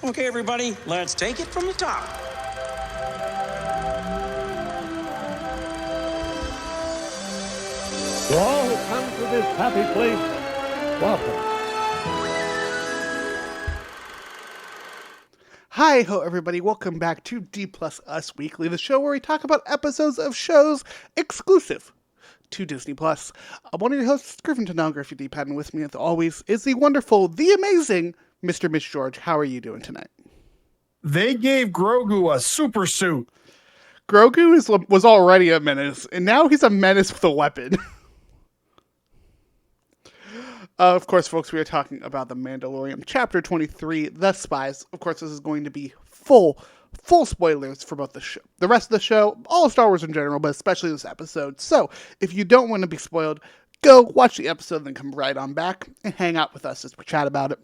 Okay, everybody, let's take it from the top. To all who come to this happy place, welcome. Hi ho everybody, welcome back to D Plus Us Weekly, the show where we talk about episodes of shows exclusive to Disney Plus. I'm one of your hosts, Griffin Tanong, Griffin D. Patton. With me as always is the wonderful, the amazing Mr. Mitch George. How are you doing tonight? They gave Grogu a super suit. Grogu was already a menace, and now he's a menace with a weapon. Of course, folks, we are talking about The Mandalorian, Chapter 23, The Spies. Of course, this is going to be full spoilers for both the rest of the show, all of Star Wars in general, but especially this episode. So, if you don't want to be spoiled, go watch the episode, then come right on back and hang out with us as we chat about it.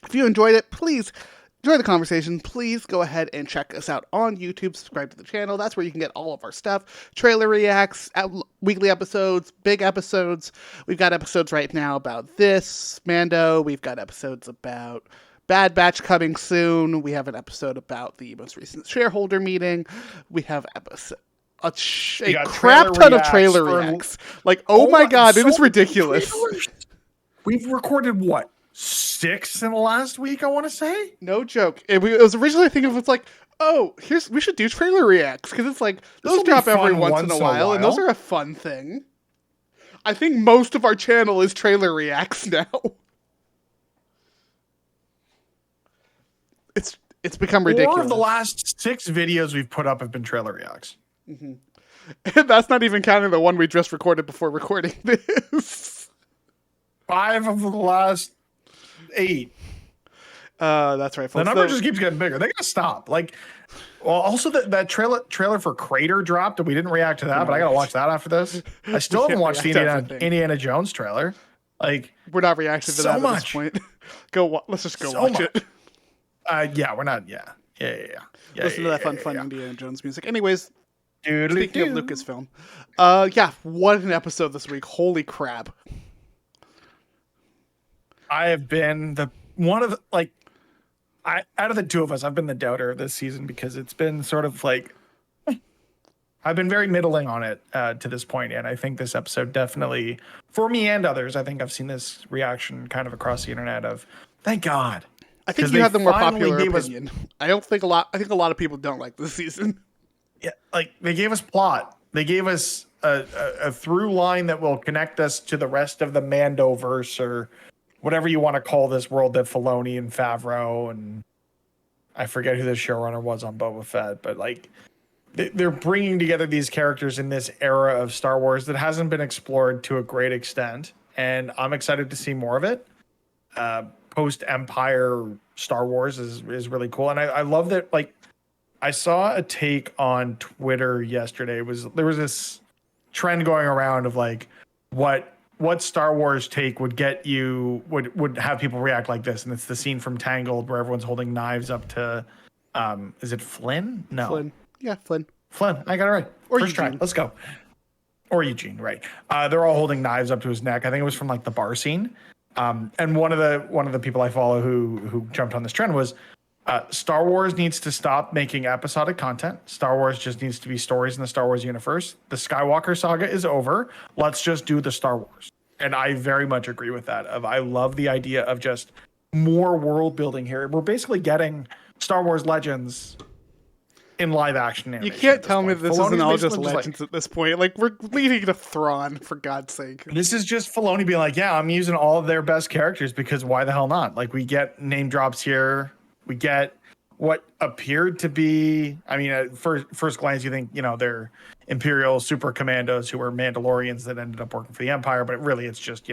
If you enjoyed it, please enjoy the conversation. Please go ahead and check us out on YouTube. Subscribe to the channel. That's where you can get all of our stuff. Trailer reacts, weekly episodes, big episodes. We've got episodes right now about this, Mando. We've got episodes about Bad Batch coming soon. We have an episode about the most recent shareholder meeting. We have a crap ton of trailer reacts. Like, oh my god, it is ridiculous. Trailers. We've recorded what? 6 in the last week, I want to say. No joke. It was originally thinking of it's like, oh, we should do trailer reacts because it's like those drop every once in a while, and those are a fun thing. I think most of our channel is trailer reacts now. It's become ridiculous. 4 of the last 6 videos we've put up have been trailer reacts. Mm-hmm. And that's not even counting the one we just recorded before recording this. 5 of the last 8. That's right, folks. The number just keeps getting bigger. They gotta stop. Like, well, also that trailer for Crater dropped, and we didn't react to that, but I gotta watch that after this. I still haven't watched the Indiana Jones trailer. Like, we're not reacting to that at this point. Let's just go watch it. Yeah, we're not. Yeah. Listen to that fun Indiana Jones music. Anyways, Doodly speaking of Lucasfilm, what an episode this week! Holy crap! I have been out of the two of us, I've been the doubter of this season because it's been sort of like I've been very middling on it to this point, and I think this episode definitely, for me and others, I think I've seen this reaction kind of across the internet of thank God. I think you had the more popular opinion. I think a lot of people don't like this season. Yeah, like they gave us plot. They gave us a through line that will connect us to the rest of the Mandoverse or whatever you want to call this world that Filoni and Favreau and I forget who the showrunner was on Boba Fett, but like they're bringing together these characters in this era of Star Wars that hasn't been explored to a great extent, and I'm excited to see more of it. Post Empire Star Wars is really cool, and I love that. Like, I saw a take on Twitter yesterday. There was this trend going around of like what Star Wars take would get you would have people react like this, and it's the scene from Tangled where everyone's holding knives up to is it Flynn? No. Flynn. Yeah, Flynn. I got it right. Or First Eugene. try. Let's go. Or Eugene, right. They're all holding knives up to his neck. I think it was from like the bar scene. And one of the people I follow who jumped on this trend was Star Wars needs to stop making episodic content. Star Wars just needs to be stories in the Star Wars universe. The Skywalker saga is over. Let's just do the Star Wars. And I very much agree with that. I love the idea of just more world building here. We're basically getting Star Wars Legends in live action animation. You can't tell me this Filoni's isn't all just basically Legends at this point. Like, we're leading to Thrawn, for God's sake. This is just Filoni being like, yeah, I'm using all of their best characters because why the hell not? Like, we get name drops here. We get what appeared to be, I mean, at first glance, you think, they're Imperial super commandos who were Mandalorians that ended up working for the Empire, but really it's just,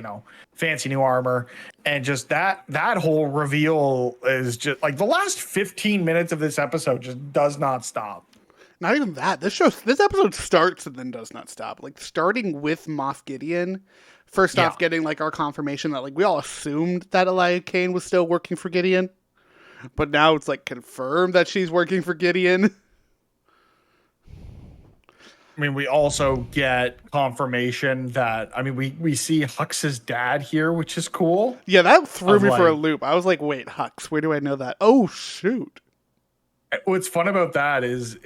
fancy new armor. And just that whole reveal is just like the last 15 minutes of this episode just does not stop. Not even that. This episode starts and then does not stop. Like, starting with Moff Gideon, first off getting like our confirmation that like we all assumed that Elia Kane was still working for Gideon. But now it's like confirmed that she's working for Gideon. mean, we also get confirmation that, I mean, we see Hux's dad here, which is cool. Yeah, that threw Of, me for a like- loop. I was like, wait, Hux, where do I know that? Oh, shoot. What's fun about that is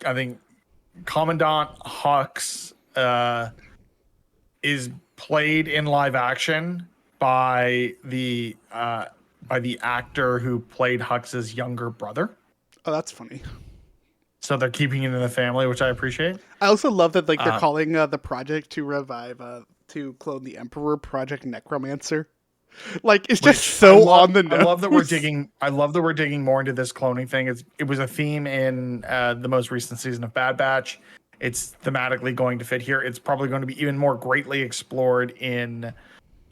I think Commandant Hux is played in live action by the actor who played Hux's younger brother. Oh, that's funny. So they're keeping it in the family, which I appreciate. I also love that like they're calling the project to revive to clone the Emperor Project Necromancer. Like it's just so on the nose. I love that we're digging more into this cloning thing. It was a theme in the most recent season of Bad Batch. It's thematically going to fit here. It's probably going to be even more greatly explored in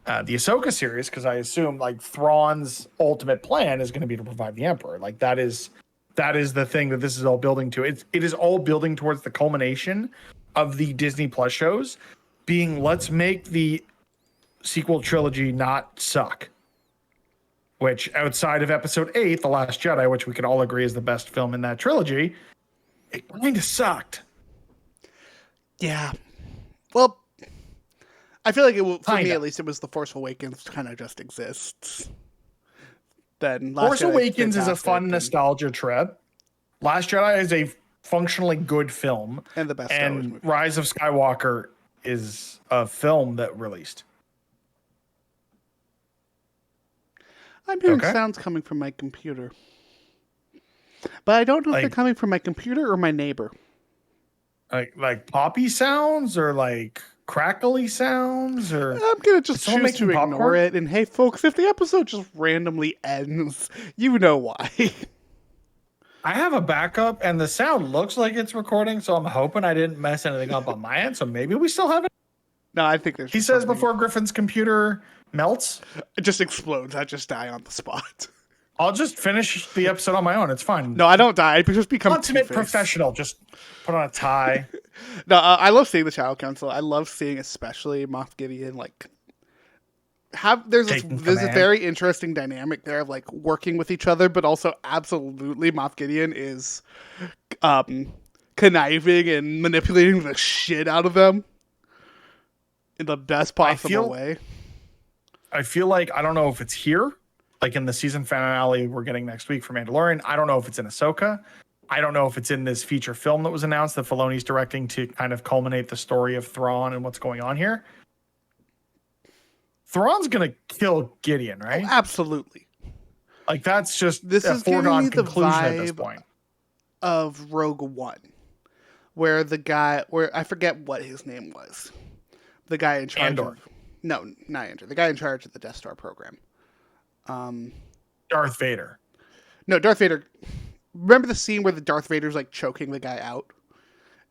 the Ahsoka series, because I assume like Thrawn's ultimate plan is going to be to revive the Emperor. Like that is the thing that this is all building to. It is all building towards the culmination of the Disney Plus shows being, let's make the sequel trilogy not suck. Which, outside of Episode 8, The Last Jedi, which we can all agree is the best film in that trilogy, it kind of sucked. Yeah. Well, I feel like for me Kinda. at least, it was The Force Awakens kind of just exists. Then Force Jedi's Awakens is a fantastic, fun and nostalgia trip. Last Jedi is a functionally good film. And the best Star Wars And movie. Rise of Skywalker is a film that released. I'm hearing Okay. sounds coming from my computer. But I don't know if they're Like- coming from my computer or my neighbor. Like poppy sounds or like crackly sounds or I'm going to just someone choose to making ignore popcorn? it. And hey, folks, if the episode just randomly ends, you know why. I have a backup and the sound looks like it's recording, so I'm hoping I didn't mess anything up on my end. So maybe we still have it. No, I think there's He just says something- before Griffin's computer melts, it just explodes. I just die on the spot. I'll just finish the episode on my own. It's fine. No, I don't die. I just become Consummate Two-Face. professional. Just put on a tie. No, I love seeing the Shadow Council. I love seeing especially Moff Gideon like there's a Taking command. very interesting dynamic there of like working with each other, but also absolutely Moff Gideon is conniving and manipulating the shit out of them in the best possible feel- way. I feel like, I don't know if it's here, like in the season finale we're getting next week for Mandalorian. I don't know if it's in Ahsoka. I don't know if it's in this feature film that was announced that Filoni's directing to kind of culminate the story of Thrawn and what's going on here. Thrawn's gonna kill Gideon, right? Absolutely. Like that's just This a is giving foregone me the conclusion at this vibe point. Of Rogue One, where I forget what his name was. The guy in charge Andor. of... No, not Andor. The guy in charge of the Death Star program. Darth Vader. No, Darth Vader. Remember the scene where the Darth Vader's like choking the guy out?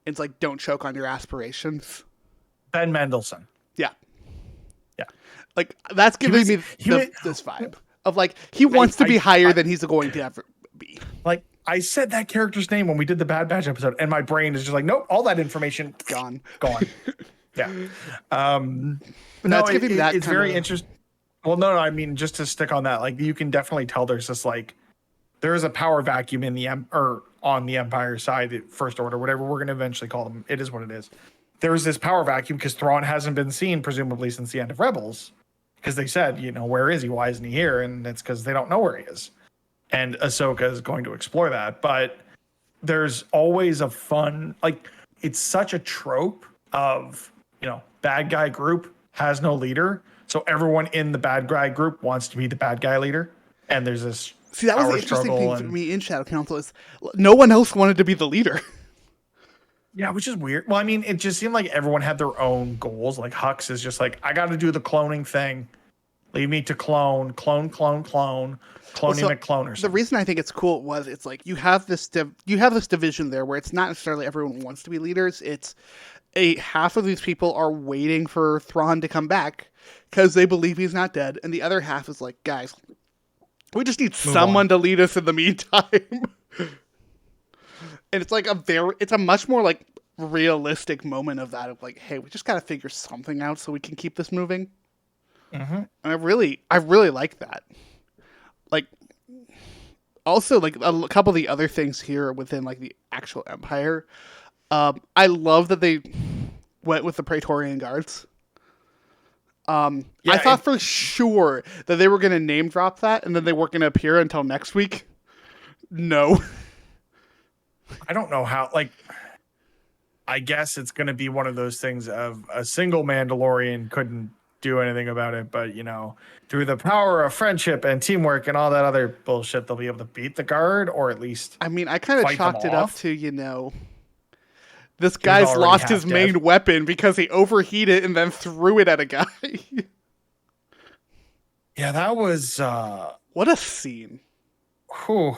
It's like, don't choke on your aspirations. Ben Mendelsohn. Yeah. Yeah. Like, that's giving was- me he was- this vibe of like, he wants to be higher than he's going to ever be. Like I said that character's name when we did the Bad Batch episode, and my brain is just like, nope, all that information Gone. gone. Yeah. No, it's giving that it's kind very of- interesting. Well, no, I mean, just to stick on that, like you can definitely tell there's just like there is a power vacuum in the on the Empire side, the First Order, whatever we're going to eventually call them. It is what it is. There is this power vacuum because Thrawn hasn't been seen, presumably since the end of Rebels, because they said, where is he? Why isn't he here? And it's because they don't know where he is. And Ahsoka is going to explore that, but there's always a fun, like it's such a trope of bad guy group has no leader, so everyone in the bad guy group wants to be the bad guy leader, and there's this See, that was the power interesting struggle thing and- for me in Shadow Council is no one else wanted to be the leader. Yeah, which is weird. Well, I mean, it just seemed like everyone had their own goals. Like Hux is just like, I got to do the cloning thing. Leave me to clone, clone, Also, McClone or The something. reason I think it's cool was it's like you have this division there where it's not necessarily everyone wants to be leaders. It's half of these people are waiting for Thrawn to come back because they believe he's not dead, and the other half is like, guys, we just need someone to lead us in the meantime. And it's like it's a much more like realistic moment of that of like, hey, we just got to figure something out so we can keep this moving. And I really like that. Like, also like a couple of the other things here within like the actual Empire, I love that they went with the Praetorian Guards. I thought for sure that they were going to name drop that and then they weren't going to appear until next week. No. I don't know how, like, I guess it's going to be one of those things of a single Mandalorian couldn't do anything about it, but, you know, through the power of friendship and teamwork and all that other bullshit, they'll be able to beat the guard, or at least I mean, I kind of fight chalked them it up off. to, you know, this guy's already lost half his main dead. weapon because he overheated and then threw it at a guy. Yeah, that was What a scene. whew.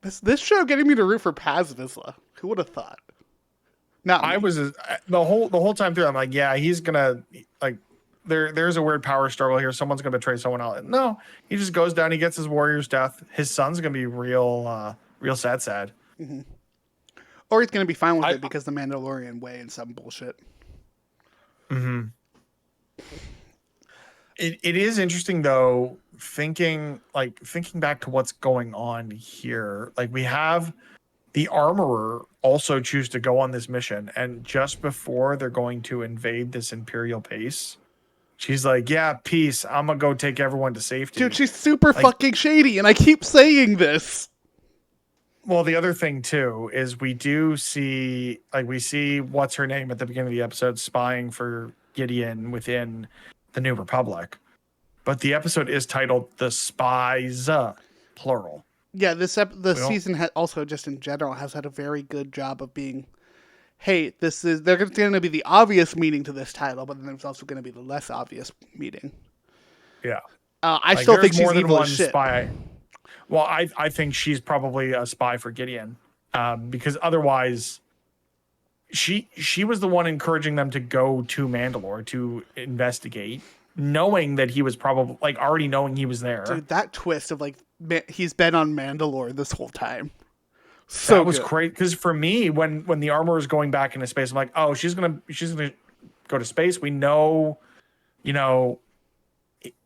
This show getting me to root for Paz Vizsla. Who would have thought? Not me. I was the whole time through. I'm like, yeah, he's gonna like. There's a weird power struggle here. Someone's gonna betray someone else. No, he just goes down. He gets his warrior's death. His son's gonna be real sad. Or he's going to be fine with it because the Mandalorian way and some bullshit. Mm-hmm. It is interesting though, thinking back to what's going on here. Like, we have the armorer also choose to go on this mission, and just before they're going to invade this Imperial base, she's like, yeah, peace, I'm gonna go take everyone to safety. Dude, she's super fucking shady, and I keep saying this. Well, the other thing too is we see what's her name at the beginning of the episode spying for Gideon within the New Republic, but the episode is titled "The Spies," plural. Yeah, season also just in general has had a very good job of being, hey, they're going to be the obvious meaning to this title, but then there's also going to be the less obvious meaning. Yeah, I still think she's more than evil one as shit. spy. Well, I think she's probably a spy for Gideon, because otherwise, she was the one encouraging them to go to Mandalore to investigate, knowing that he was probably already knowing he was there. Dude, that twist of he's been on Mandalore this whole time. So that was great, because for me, when the armor is going back into space, I'm like, oh, she's gonna go to space. We know,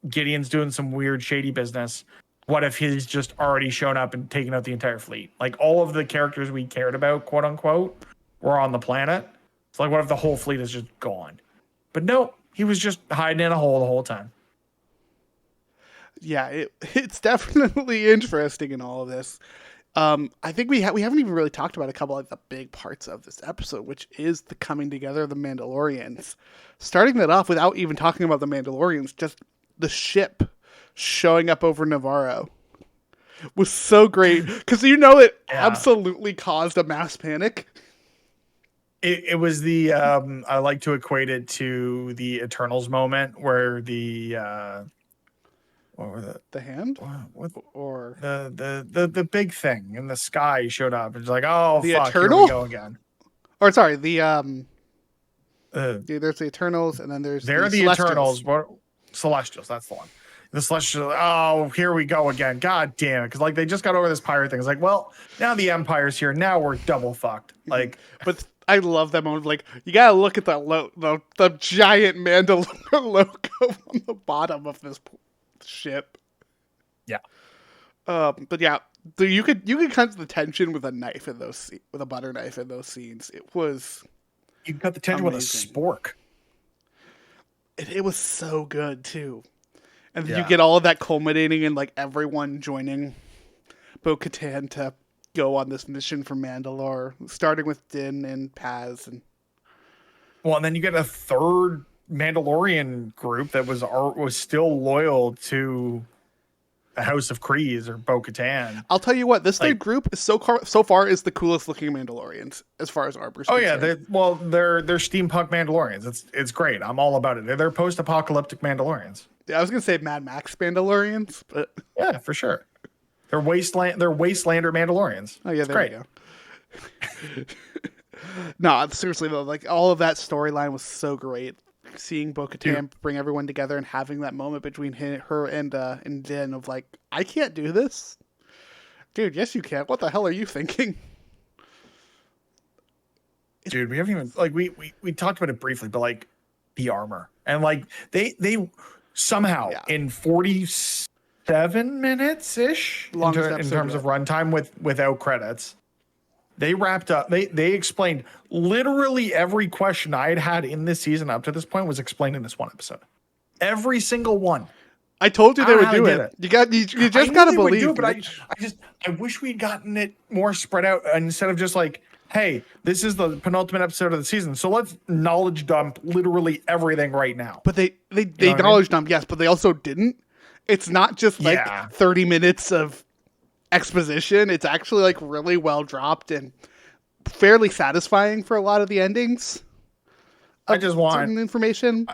Gideon's doing some weird shady business. What if he's just already shown up and taken out the entire fleet? Like, all of the characters we cared about, quote unquote, were on the planet. It's like, what if the whole fleet is just gone? But no, he was just hiding in a hole the whole time. Yeah, it's definitely interesting in all of this. I think we haven't even really talked about a couple of the big parts of this episode, which is the coming together of the Mandalorians. Starting that off without even talking about the Mandalorians, just the ship showing up over Navarro was so great, because it absolutely caused a mass panic. It was the I like to equate it to the Eternals moment where the what were the hand what or the big thing in the sky showed up. It's like, oh, the fuck, Eternal? Here we go again. Or sorry, there's the Eternals, and then there's the Celestials. Eternals. What Celestials? That's the one. The Celestials. Oh, here we go again. God damn it! Because they just got over this pirate thing. It's like, well, now the Empire's here. Now we're double fucked. But I love that moment. You gotta look at the giant Mandalorian logo on the bottom of this ship. Yeah. But yeah, you could cut the tension with a knife in with a butter knife in those scenes. It was. You can cut the tension amazing. with a spork. It was so good too, and then you get all of that culminating in everyone joining Bo-Katan to go on this mission for Mandalore, starting with Din and Paz, and and then you get a third Mandalorian group that was still loyal to the House of Kryze or Bo-Katan. I'll tell you what, this third group is so far is the coolest looking Mandalorians as far as armor's concerned. They're steampunk Mandalorians. It's great. I'm all about it. They're post-apocalyptic Mandalorians. Yeah, I was gonna say Mad Max Mandalorians, but yeah, for sure. They're Wastelander Mandalorians. Oh yeah, it's there great. You go. No, seriously though, all of that storyline was so great. Seeing Bo-Katan bring everyone together and having that moment between her and Din of I can't do this, dude. Yes, you can. What the hell are you thinking, dude? We haven't even we talked about it briefly, but the armor and they somehow in 47 minutes ish in terms of runtime without credits, They wrapped up. They explained literally every question I had in this season up to this point was explained in this one episode. Every single one. I told you they would do it. it. You just gotta believe. But I wish we'd gotten it more spread out instead of just like, hey, this is the penultimate episode of the season, so let's knowledge dump literally everything right now. But they knowledge dump, yes, but they also didn't. It's not just like 30 minutes of exposition. It's actually like really well dropped and fairly satisfying for a lot of the endings. I just want information.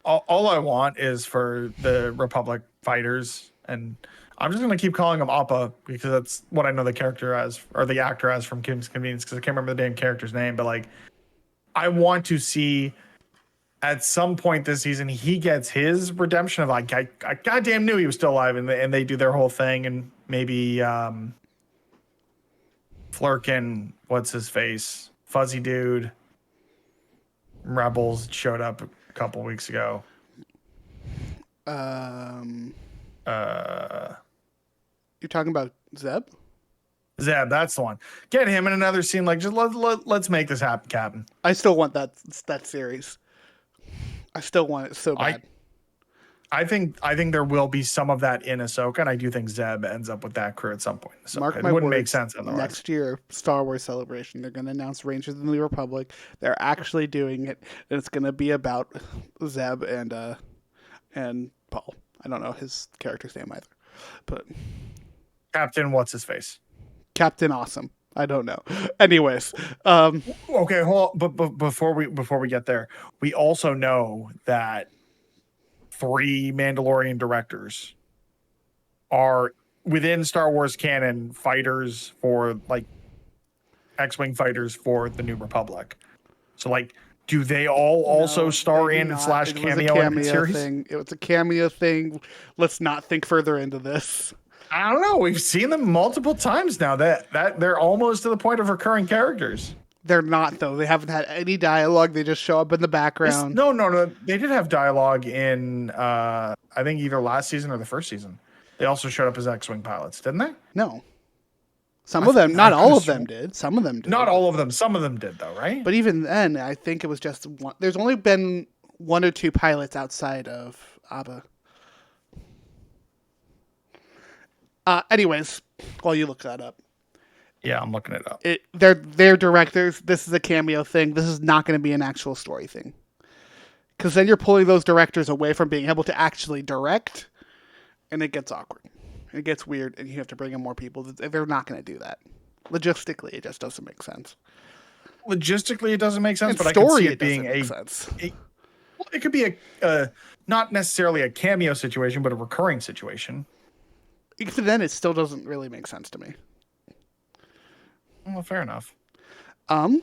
All I want is for the Republic fighters, and I'm just going to keep calling him Appa because that's what I know the character as, or the actor as from Kim's Convenience, because I can't remember the damn character's name, but like, I want to see at some point this season he gets his redemption of like, I goddamn knew he was still alive, and they do their whole thing, and maybe Flurkin, what's his face, fuzzy dude, Rebels showed up a couple weeks ago. You're talking about Zeb? Zeb, that's the one. Get him in another scene. Like, just let's make this happen, Captain. I still want that series. I still want it so bad. I think there will be some of that in Ahsoka, and I do think Zeb ends up with that crew at some point. So Mark it my wouldn't words, make sense otherwise. Next year, Star Wars Celebration, they're going to announce Rangers of the New Republic. They're actually doing it, and it's going to be about Zeb and Paul. I don't know his character's name either, but Captain, what's his face? Captain Awesome. I don't know. Anyways, okay, hold on. But before we get there, we also know that 3 Mandalorian directors are within Star Wars canon fighters for like X-Wing fighters for the New Republic. So like, do they all also star in / cameo in the series? It was a cameo thing. Let's not think further into this. I don't know. We've seen them multiple times now. That they're almost to the point of recurring characters. They're not, though. They haven't had any dialogue. They just show up in the background. No. They did have dialogue in, I think, either last season or the first season. They also showed up as X-Wing pilots, didn't they? No. Some of them, not all of them did. Some of them did. Not all of them. Some of them did, though, right? But even then, I think it was just one. There's only been 1 or 2 pilots outside of Abba. Anyways, while you look that up. Yeah, I'm looking it up. They're directors. This is a cameo thing. This is not going to be an actual story thing. Because then you're pulling those directors away from being able to actually direct, and it gets awkward. It gets weird, and you have to bring in more people. They're not going to do that. Logistically, it just doesn't make sense. Logistically, it doesn't make sense, and but story, I can see it being make sense. It could be a not necessarily a cameo situation, but a recurring situation. Even then, it still doesn't really make sense to me. Well, fair enough. Let's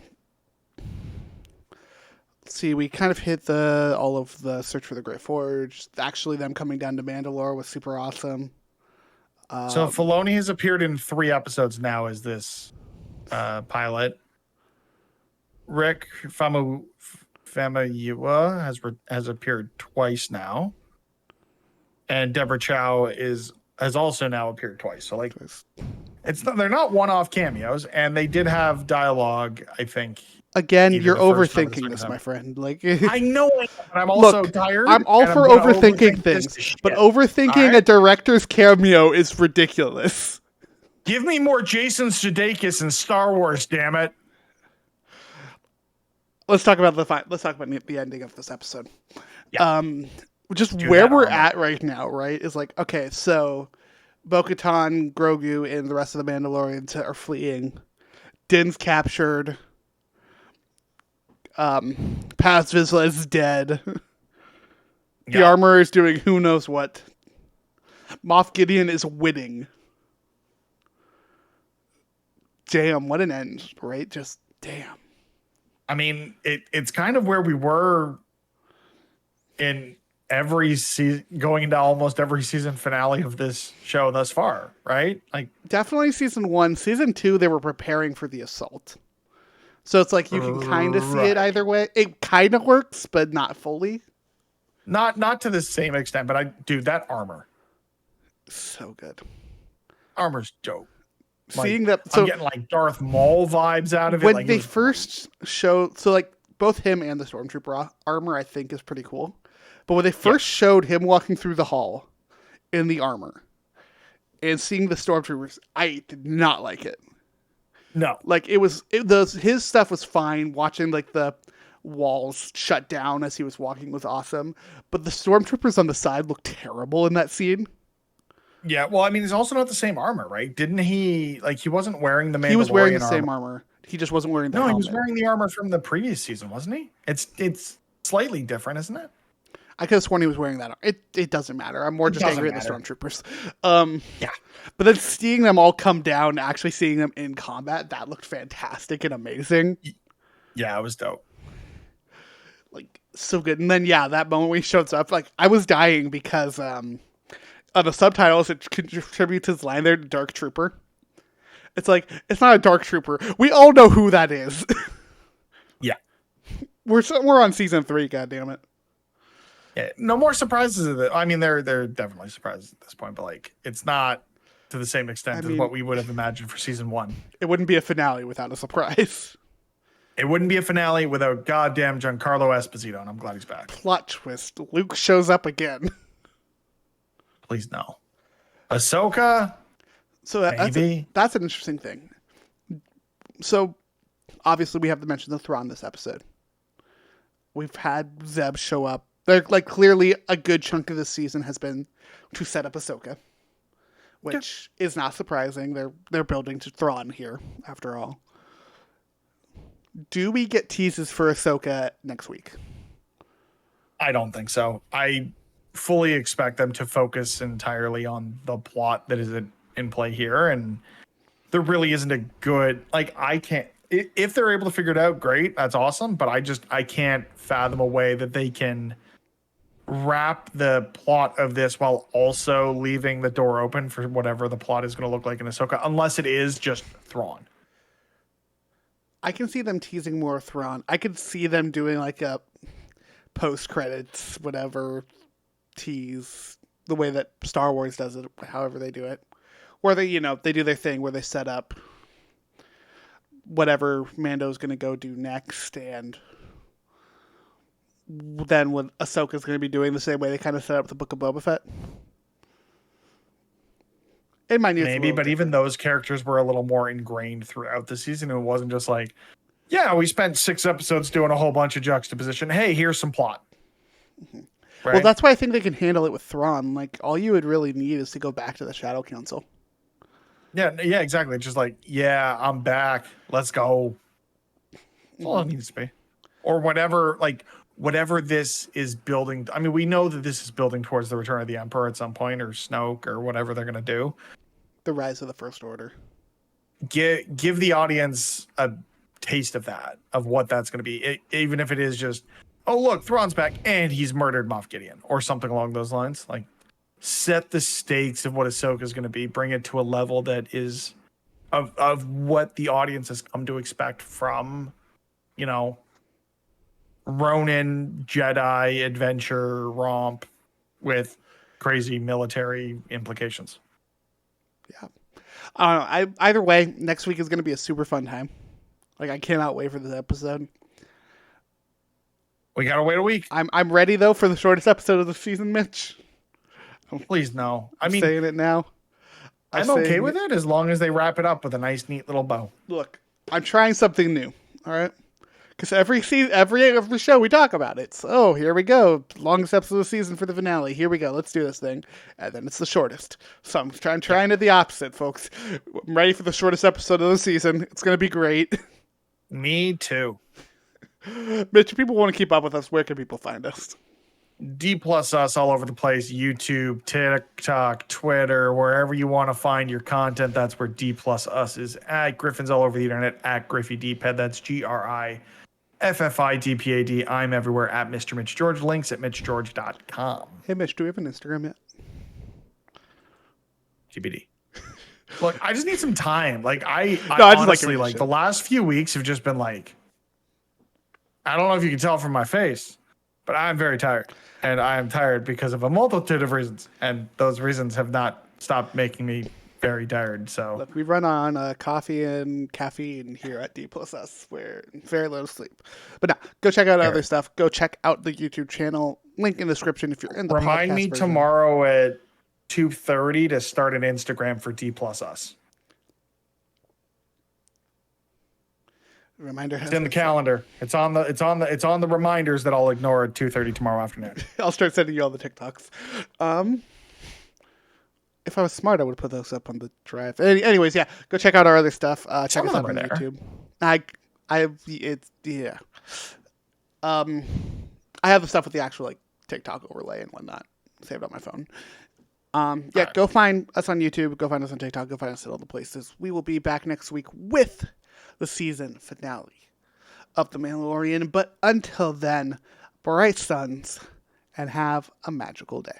see, we kind of hit all of the Search for the Great Forge. Actually, them coming down to Mandalore was super awesome. So Filoni has appeared in 3 episodes now as this pilot. Rick Famuyiwa has appeared twice now, and Deborah Chow has also now appeared twice. So like, they're not one-off cameos, and they did have dialogue, I think. Again, you're overthinking this, my friend. Like, I know, but I'm also tired. I'm all for overthinking things, but overthinking a director's cameo is ridiculous. Give me more Jason Sudeikis in Star Wars, damn it. Let's talk about the ending of this episode. Yeah. Just where we're at right now, right, is like, okay, so Bo-Katan, Grogu, and the rest of the Mandalorians are fleeing. Din's captured. Paz Vizsla is dead. The armorer is doing who knows what. Moff Gideon is winning. Damn, what an end, right? Just damn. I mean, it's kind of where we were in every season, going into almost every season finale of this show thus far, right? Like, definitely season 1. Season 2, they were preparing for the assault. So it's like you can kind of see it either way. It kind of works, but not fully. Not to the same extent, but dude, that armor. So good. Armor's dope. seeing that. I'm So getting like Darth Maul vibes out of it. when Like, they first showed, so like both him and the stormtrooper armor, I think is pretty cool. But when they first showed him walking through the hall in the armor and seeing the stormtroopers, I did not like it. no, Like his stuff was fine. Watching like the walls shut down as he was walking was awesome, but the stormtroopers on the side looked terrible in that scene. yeah. Well, I mean, it's also not the same armor, right? Didn't he? Like, he wasn't wearing the Mandalorian. He was wearing the armor. same armor. He just wasn't wearing the No, helmet. he was wearing the armor from the previous season, wasn't he? It's slightly different, isn't it? I could have sworn he was wearing that. It doesn't matter. I'm more just angry at the stormtroopers. Yeah. But then seeing them all come down, actually seeing them in combat, that looked fantastic and amazing. Yeah, it was dope. Like, so good. And then, yeah, that moment when he shows up, like, I was dying because on the subtitles, it contributes his line there to Dark Trooper. It's like, it's not a Dark Trooper. We all know who that is. Yeah. We're on season 3, goddammit. Yeah, no more surprises. I mean, they're definitely surprises at this point, but like, it's not to the same extent as what we would have imagined for season 1. It wouldn't be a finale without a surprise. It wouldn't be a finale without goddamn Giancarlo Esposito, and I'm glad he's back. Plot twist. Luke shows up again. Please no. Ahsoka? So Maybe. that's an interesting thing. So, obviously, we have to mention the Thrawn this episode. We've had Zeb show up. They're like clearly a good chunk of this season has been to set up Ahsoka, which is not surprising. They're building to Thrawn here, after all. Do we get teases for Ahsoka next week? I don't think so. I fully expect them to focus entirely on the plot that is in play here, and there really isn't a good, like, I can't, if they're able to figure it out, great, that's awesome, but I can't fathom a way that they can wrap the plot of this while also leaving the door open for whatever the plot is going to look like in Ahsoka, unless it is just Thrawn. I can see them teasing more Thrawn. I could see them doing like a post-credits, whatever, tease, the way that Star Wars does it, however they do it. Where they, they do their thing where they set up whatever Mando's going to go do next, and then what Ahsoka's going to be doing the same way they kind of set up the Book of Boba Fett. Maybe, but even those characters were a little more ingrained throughout the season. It wasn't just like, yeah, we spent 6 episodes doing a whole bunch of juxtaposition. Hey, here's some plot. Mm-hmm. Right? Well, that's why I think they can handle it with Thrawn. Like, all you would really need is to go back to the Shadow Council. Yeah, exactly. Just like, yeah, I'm back. Let's go. That's all it needs to be. Or whatever this is building. I mean, we know that this is building towards the Return of the Emperor at some point, or Snoke, or whatever they're going to do. The Rise of the First Order. Give the audience a taste of that, of what that's going to be. Even if it is just, oh, look, Thrawn's back, and he's murdered Moff Gideon, or something along those lines. Like, set the stakes of what Ahsoka is going to be. Bring it to a level that is of what the audience has come to expect from, Ronin, Jedi, adventure, romp with crazy military implications. Yeah. Either way, next week is going to be a super fun time. Like, I cannot wait for this episode. We gotta wait a week. I'm ready, though, for the shortest episode of the season, Mitch. Please, no. I'm saying it now. I'm okay with it as long as they wrap it up with a nice, neat little bow. Look, I'm trying something new, all right? Because every show we talk about it. So, here we go. Longest episode of the season for the finale. Here we go. Let's do this thing. And then it's the shortest. So I'm trying to the opposite, folks. I'm ready for the shortest episode of the season. It's going to be great. Me too. Mitch, if people want to keep up with us, where can people find us? D+ us all over the place. YouTube, TikTok, Twitter, wherever you want to find your content. That's where D+ us is at. Griffin's all over the internet at GriffyDpad. That's GRIFFIDPAD. I'm everywhere at Mr. Mitch George. Links at MitchGeorge.com. Hey, Mitch, do we have an Instagram yet? TBD. Look, I just need some time. Like, I honestly, like the last few weeks have just been like, I don't know if you can tell from my face, but I'm very tired. And I am tired because of a multitude of reasons. And those reasons have not stopped making me very tired. So Look, we run on coffee and caffeine here at D+S. We're very little sleep. But no, go check out other stuff. Go check out the YouTube channel. Link in the description if you're in the remind podcast me version. tomorrow at 2:30 to start an Instagram for D+S. Reminder has It's in the been set. calendar. It's on the reminders that I'll ignore at 2:30 tomorrow afternoon. I'll start sending you all the TikToks. If I was smart, I would put those up on the drive. Anyways, yeah, go check out our other stuff. Check Some us of out on them are there. YouTube. I have the stuff with the actual like TikTok overlay and whatnot saved on my phone. Yeah, go find us on YouTube. Go find us on TikTok. Go find us at all the places. We will be back next week with the season finale of The Mandalorian. But until then, bright suns and have a magical day.